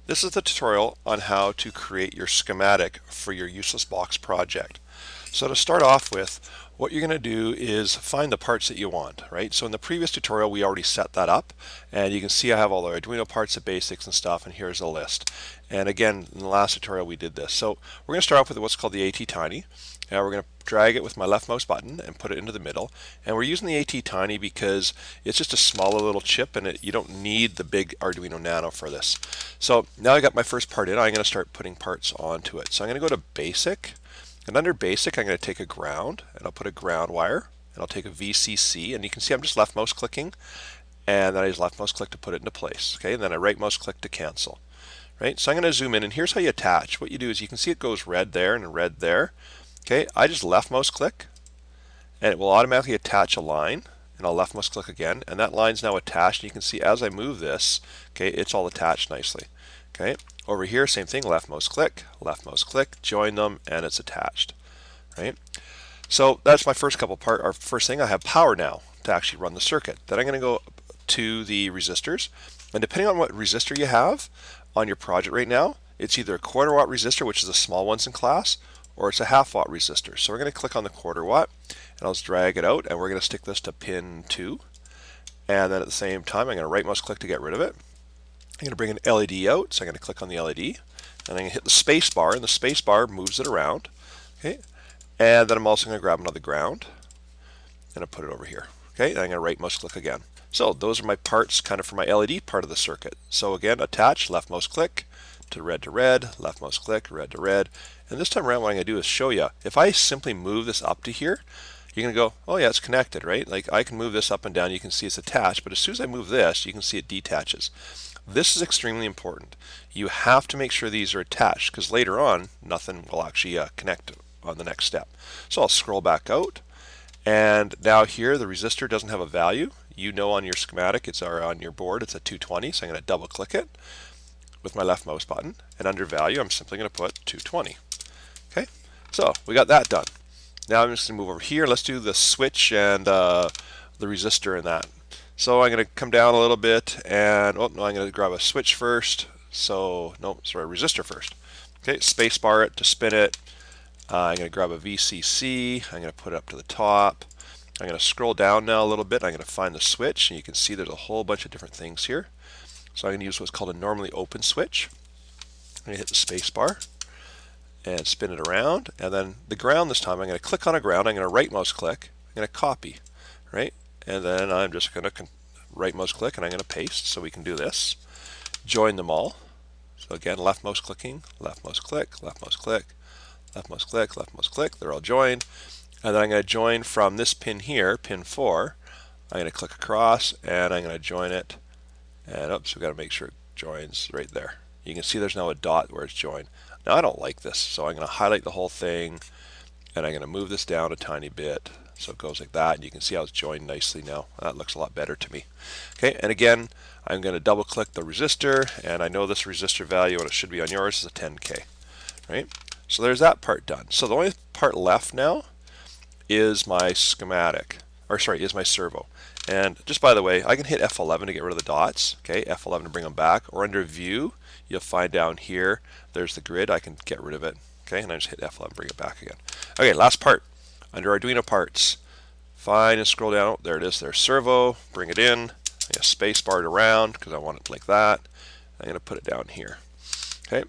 This is the tutorial on how to create your schematic for your useless box project. So to start off with, what you're going to do is find the parts that you want, right? So in the previous tutorial, we already set that up, and you can see I have all the Arduino parts, the basics and stuff, and here's a list. And again, in the last tutorial, we did this. So we're going to start off with what's called the AT-Tiny. Now we're going to drag it with my left mouse button and put it into the middle. And we're using the AT-Tiny because it's just a smaller little chip, and you don't need the big Arduino Nano for this. So now I got my first part in, I'm going to start putting parts onto it. So I'm going to go to Basic. And under Basic, I'm going to take a ground, and I'll put a ground wire, and I'll take a VCC, and you can see I'm just left mouse clicking, and then I just left mouse click to put it into place. Okay, and then I right mouse click to cancel. Right, so I'm going to zoom in, and here's how you attach. What you do is you can see it goes red there and red there. Okay, I just left mouse click, and it will automatically attach a line, and I'll left mouse click again, and that line's now attached. And you can see as I move this, okay, it's all attached nicely. Okay, over here, same thing, left mouse click, join them, and it's attached. Right? So that's my first couple part. Our first thing, I have power now to actually run the circuit. Then I'm going to go to the resistors, and depending on what resistor you have on your project right now, it's either a 1/4 watt resistor, which is the small ones in class, or it's a 1/2 watt resistor. So we're going to click on the 1/4 watt, and I'll just drag it out, and we're going to stick this to pin 2. And then at the same time, I'm going to right mouse click to get rid of it. I'm going to bring an LED out, so I'm going to click on the LED, and I'm going to hit the space bar, and the space bar moves it around. Okay, and then I'm also going to grab another ground, and I put it over here. Okay, and I'm going to right mouse click again. So those are my parts kind of for my LED part of the circuit. So again, attach, left mouse click to red, left mouse click, red to red. And this time around, what I'm going to do is show you, if I simply move this up to here, you're going to go, oh yeah, it's connected, right? Like I can move this up and down, you can see it's attached, but as soon as I move this, you can see it detaches. This is extremely important. You have to make sure these are attached, because later on, nothing will actually connect on the next step. So I'll scroll back out, and now here the resistor doesn't have a value. You know on your schematic, it's on your board, it's a 220, so I'm going to double click it with my left mouse button, and under value, I'm simply going to put 220. Okay, so we got that done. Now I'm just going to move over here. Let's do the switch and the resistor and that. So I'm going to come down a little bit, and oh no, I'm going to grab a switch first. So no, sorry, resistor first. Okay, space bar it to spin it. I'm going to grab a VCC. I'm going to put it up to the top. I'm going to scroll down now a little bit. I'm going to find the switch, and you can see there's a whole bunch of different things here. So I'm going to use what's called a normally open switch. I'm going to hit the space bar and spin it around, and then the ground this time, I'm going to click on a ground. I'm going to right mouse click. I'm going to copy, right? And then I'm just going to right mouse click, and I'm going to paste, so we can do this. Join them all. So again, left mouse clicking, left mouse click, left mouse click, left mouse click, left mouse click. They're all joined. And then I'm going to join from this pin here, pin 4. I'm going to click across, and I'm going to join it. And oops, we've got to make sure it joins right there. You can see there's now a dot where it's joined. Now I don't like this, so I'm going to highlight the whole thing, and I'm going to move this down a tiny bit. So it goes like that, and you can see how it's joined nicely now. That looks a lot better to me. Okay, and again, I'm going to double click the resistor, and I know this resistor value, and it should be on yours, is a 10K. Right? So there's that part done. So the only part left now is my schematic, or sorry, is my servo. And just by the way, I can hit F11 to get rid of the dots. Okay, F11 to bring them back, or under View, you'll find down here, there's the grid. I can get rid of it. Okay, and I just hit F11, bring it back again. Okay, last part. Under Arduino parts, find and scroll down. There it is. There's servo. Bring it in. I got space barred around because I want it like that. I'm going to put it down here. Okay,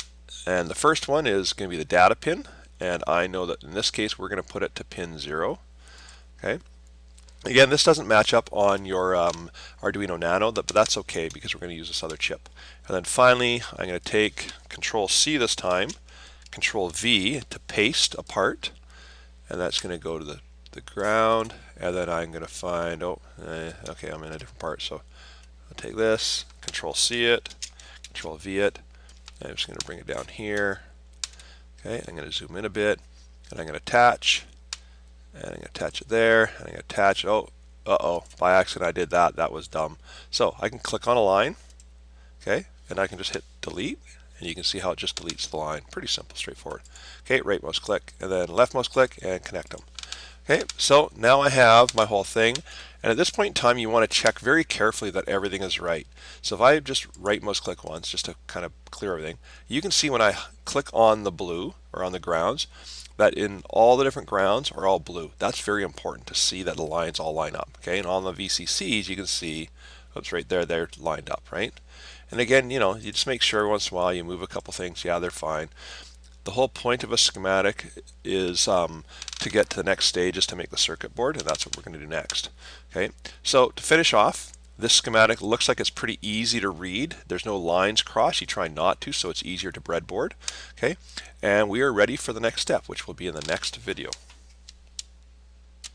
and the first one is going to be the data pin, and I know that in this case we're going to put it to pin 0. Okay. Again, this doesn't match up on your Arduino Nano, but that's okay because we're going to use this other chip. And then finally, I'm going to take Control C this time, Control V to paste a part, and that's going to go to the ground, and then I'm going to find, okay, I'm in a different part, so I'll take this, Control C it, Control V it, and I'm just going to bring it down here. Okay, I'm going to zoom in a bit, and I'm going to attach, and I'm going to attach it there, and I'm going to attach, by accident I did that, that was dumb. So I can click on a line, okay, and I can just hit delete, and you can see how it just deletes the line. Pretty simple, straightforward. Okay, right mouse click, and then left mouse click, and connect them. Okay, so now I have my whole thing, and at this point in time you want to check very carefully that everything is right. So if I just right mouse click once just to kind of clear everything, you can see when I click on the blue or on the grounds that in all the different grounds are all blue. That's very important to see that the lines all line up. Okay, and on the VCCs you can see, oops, right there, they're lined up, right? And again, you know, you just make sure once in a while you move a couple things, yeah, they're fine. The whole point of a schematic is to get to the next stage is to make the circuit board, and that's what we're going to do next. Okay, so to finish off, this schematic looks like it's pretty easy to read. There's no lines crossed. You try not to, so it's easier to breadboard. Okay, and we are ready for the next step, which will be in the next video.